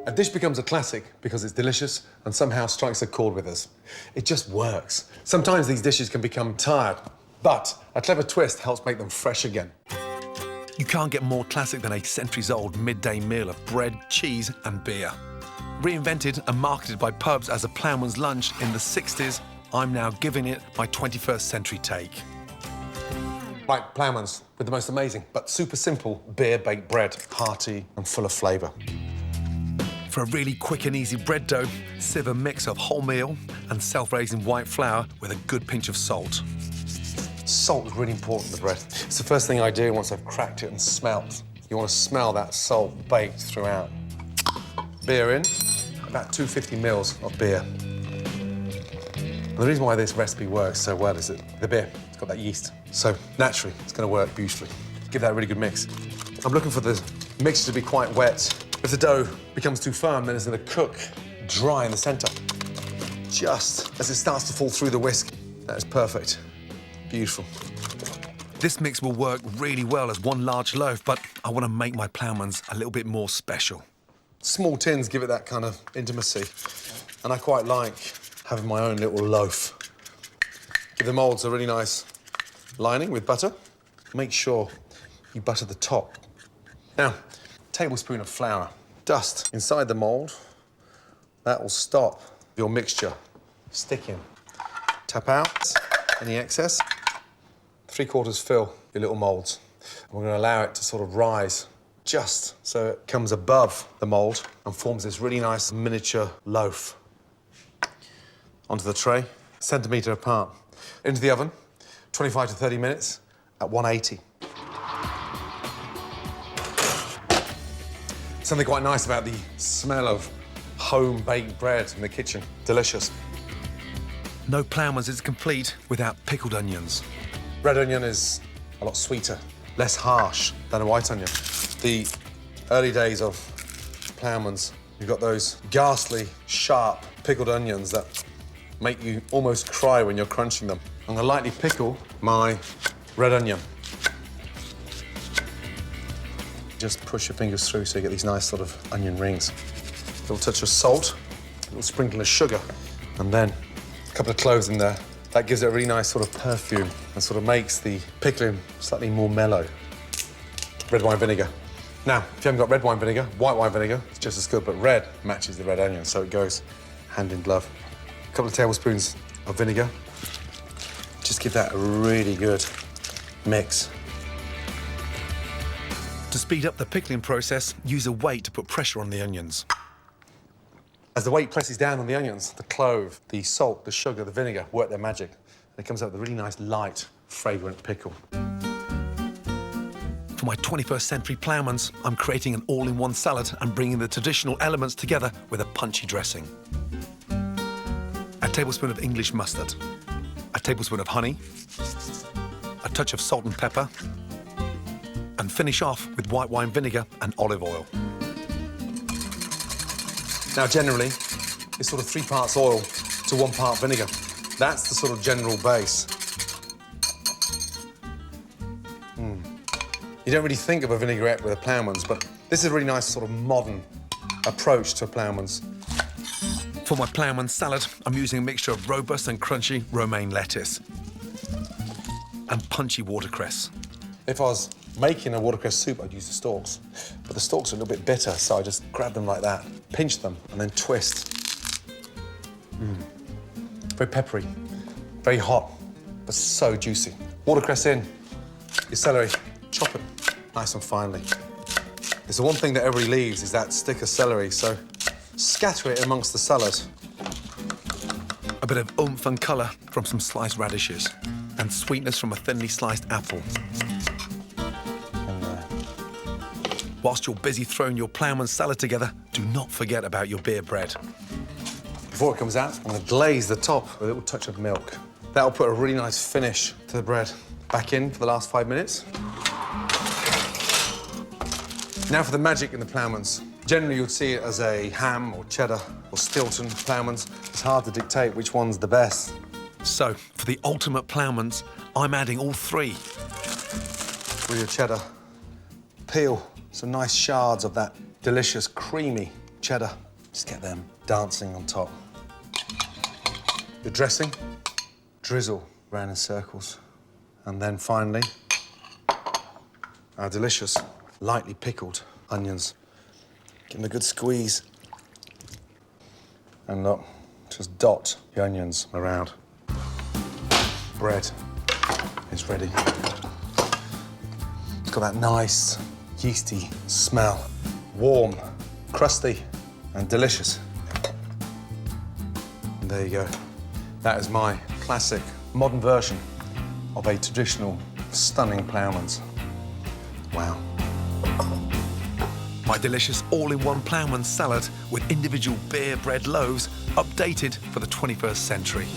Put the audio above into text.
A dish becomes a classic because it's delicious and somehow strikes a chord with us. It just works. Sometimes these dishes can become tired, but a clever twist helps make them fresh again. You can't get more classic than a centuries-old midday meal of bread, cheese and beer. Reinvented and marketed by pubs as a ploughman's lunch in the 60s, I'm now giving it my 21st century take. Right, Ploughman's with the most amazing but super simple beer-baked bread, hearty and full of flavour. For a really quick and easy bread dough, sieve a mix of wholemeal and self-raising white flour with a good pinch of salt. Salt is really important in the bread. It's the first thing I do once I've cracked it and smelt. You want to smell that salt baked throughout. Beer in, about 250 mils of beer. And the reason why this recipe works so well is that the beer, it's got that yeast. So naturally, it's going to work beautifully. Give that a really good mix. I'm looking for the mixture to be quite wet. If the dough becomes too firm, then it's going to cook dry in the centre. Just as it starts to fall through the whisk. That is perfect. Beautiful. This mix will work really well as one large loaf, but I want to make my Ploughman's a little bit more special. Small tins give it that kind of intimacy, and I quite like having my own little loaf. Give the moulds a really nice lining with butter. Make sure you butter the top. Now, tablespoon of flour. Dust inside the mould. That will stop your mixture sticking. Tap out any excess. 3/4 fill your little moulds. And we're going to allow it to sort of rise just so it comes above the mould and forms this really nice miniature loaf. Onto the tray, centimetre apart. Into the oven, 25 to 30 minutes at 180. Something quite nice about the smell of home-baked bread in the kitchen. Delicious. No Ploughman's is complete without pickled onions. Red onion is a lot sweeter, less harsh than a white onion. The early days of Ploughman's, you've got those ghastly, sharp, pickled onions that make you almost cry when you're crunching them. I'm gonna lightly pickle my red onion. Just push your fingers through so you get these nice sort of onion rings. A little touch of salt, a little sprinkle of sugar, and then a couple of cloves in there. That gives it a really nice sort of perfume and sort of makes the pickling slightly more mellow. Red wine vinegar. Now, if you haven't got red wine vinegar, white wine vinegar, it's just as good, but red matches the red onion, so it goes hand in glove. A couple of tablespoons of vinegar. Just give that a really good mix. To speed up the pickling process, use a weight to put pressure on the onions. As the weight presses down on the onions, the clove, the salt, the sugar, the vinegar work their magic. And it comes out with a really nice, light, fragrant pickle. For my 21st century Ploughman's, I'm creating an all-in-one salad and bringing the traditional elements together with a punchy dressing. A tablespoon of English mustard, a tablespoon of honey, a touch of salt and pepper, and finish off with white wine vinegar and olive oil. Now, generally, it's sort of 3 parts oil to 1 part vinegar. That's the sort of general base. You don't really think of a vinaigrette with a Ploughman's, but this is a really nice sort of modern approach to a Ploughman's. For my Ploughman's salad, I'm using a mixture of robust and crunchy romaine lettuce and punchy watercress. If I was making a watercress soup, I'd use the stalks. But the stalks are a little bit bitter, so I just grab them like that, pinch them, and then twist. Very peppery, very hot, but so juicy. Watercress in, your celery, chop it nice and finely. It's the one thing that everybody leaves is that stick of celery, so scatter it amongst the salad. A bit of oomph and colour from some sliced radishes and sweetness from a thinly sliced apple. Whilst you're busy throwing your Ploughman's salad together, do not forget about your beer bread. Before it comes out, I'm going to glaze the top with a little touch of milk. That'll put a really nice finish to the bread. Back in for the last 5 minutes. Now for the magic in the Ploughman's. Generally, you'd see it as a ham or cheddar or Stilton Ploughman's. It's hard to dictate which one's the best. So, for the ultimate Ploughman's, I'm adding all 3. With your cheddar, peel some nice shards of that delicious, creamy cheddar. Just get them dancing on top. The dressing, drizzle around in circles. And then finally, our delicious, lightly pickled onions. Give them a good squeeze. And look, just dot the onions around. Bread is ready. It's got that nice, yeasty smell. Warm, crusty, and delicious. And there you go. That is my classic, modern version of a traditional, stunning Ploughman's. Wow. My delicious all-in-one Ploughman salad with individual bare bread loaves, updated for the 21st century.